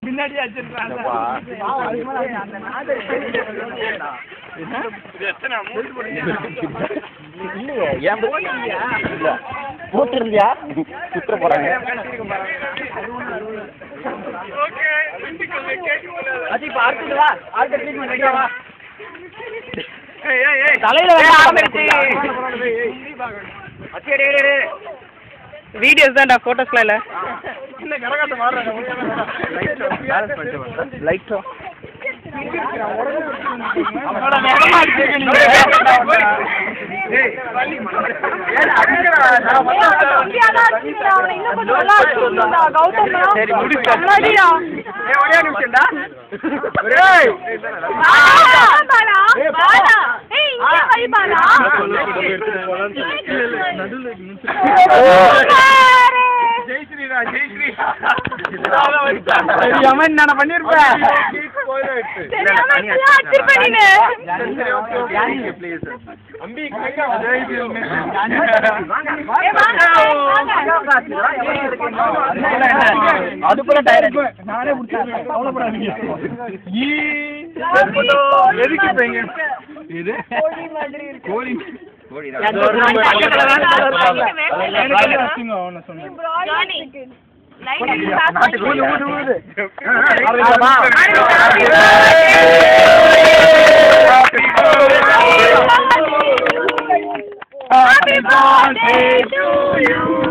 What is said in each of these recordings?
பின்னாடி வச்சிருக்கான் இல்லையே ஏன் போட்டுருந்தியா சுற்ற போறாங்க வீடியோஸ் தான்டா போட்டோஸ்லாம் இல்ல லைட்டோ நான் பண்ணிருப்பேன் அது போல நானே கவலைப்படாதீங்க எதுக்கு இது கோழி Happy birthday to you.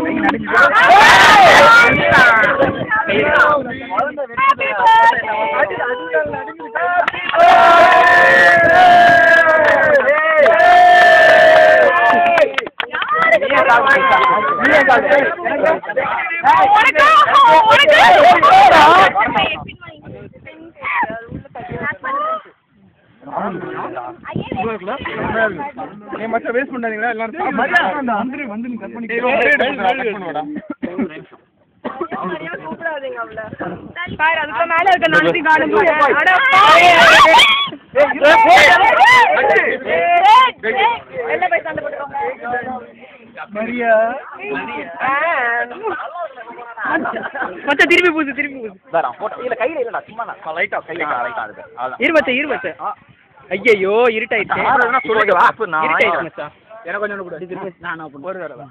Machcha waste பண்ணாதீங்களா எல்லாரும் வந்து கட் பண்ணிடுடா கூப்பிடாதீங்க அவள பாரு அதுக்கு மேல இருக்க நந்தி காணுங்க அட என்ன போய் சண்டை போடுறோங்க மரியா மச்ச திருப்பி பூசு வரா போட்டோ இல்ல கையில இல்லடா சும்மா நான் லைட்டா அது இரு மச்ச ஐயோ இருட்டாயிடுச்சு சொல்லுங்க வா இருட்டாயிடுச்சு மச்சான் எனக்கு கொஞ்சம் கூட திருப்பி நான் ஓபன் ஒரு தடவை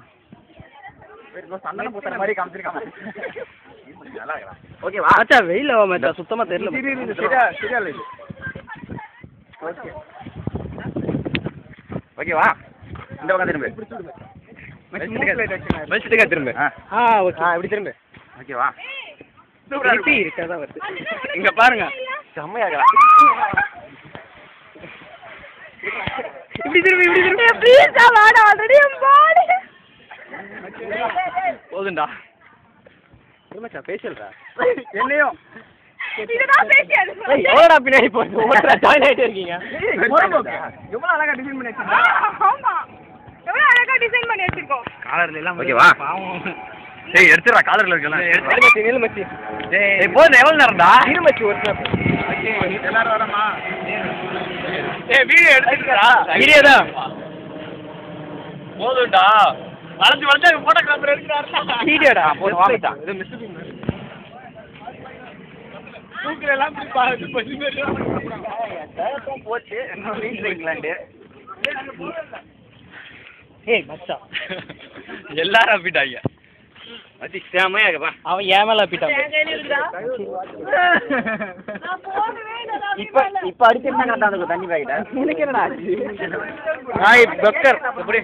வேற சண்டை போடுற மாதிரி காமிச்சிருக்காங்க நல்லா இருக்கா ஓகே வா மச்சா வெயில்ல வா மச்சா சுத்தமா தெரியல சரியா இல்ல இது ஓகே ஓகே வா இந்த பக்கம் திரும்ப வச்சிட்டு திரும்ப ஓகே இப்படி திரும்ப ஓகே வா திருப்பி இருட்டா வருது இங்க பாருங்க செம்மையா இருக்கா இப்படி திரும்ப ப்ளீஸ் வாடா ஆல்ரெடி பாடி போதுண்டா மச்சா பேசல்டா என்னையும் இதுதான் பேசியது எவ்வளவுடா பின்னாடி போய் ஓட்டற ஜாயின் ஆயிட்டே இருக்கீங்க எவ்வளவு அழகா டிசைன் பண்ணி வச்சிருக்கீங்க ஆமா எவ்வளவு அழகா டிசைன் பண்ணி வச்சிருக்கோம் காலர்ல எல்லாம் ஓகே வா டேய் எடுத்துடா காலர்ல இருக்கலாம் எடுத்து நீல மச்சி டேய் போடு எவ்வளவு நேரம்டா நீல மச்சி ஒரு எல்லாரும் வரமா ஏய் வீடியோ எடுத்துடா வீடியோ தான் போடுடா வளைஞ்சு போட்டோகிராஃபர் எடுக்கறாரு வீடியோடா போடு வாங்கடா இது மிஸ் தூக்குல எல்லாம் பாத்து போச்சு என்ன வீட்ல இங்கிலாந்து ஏய் மச்சா எல்லாரும் அப்பிட்டாங்க அதி சேமையா இருப்பா அவன் ஏமல அப்பிட்டான் இப்ப அடிச்சிருந்தா கரெக்டா இருக்கும் தண்ணி பாக்கெட் எனக்கு என்னடா ஆச்சு நாய் பக்கர் இப்படி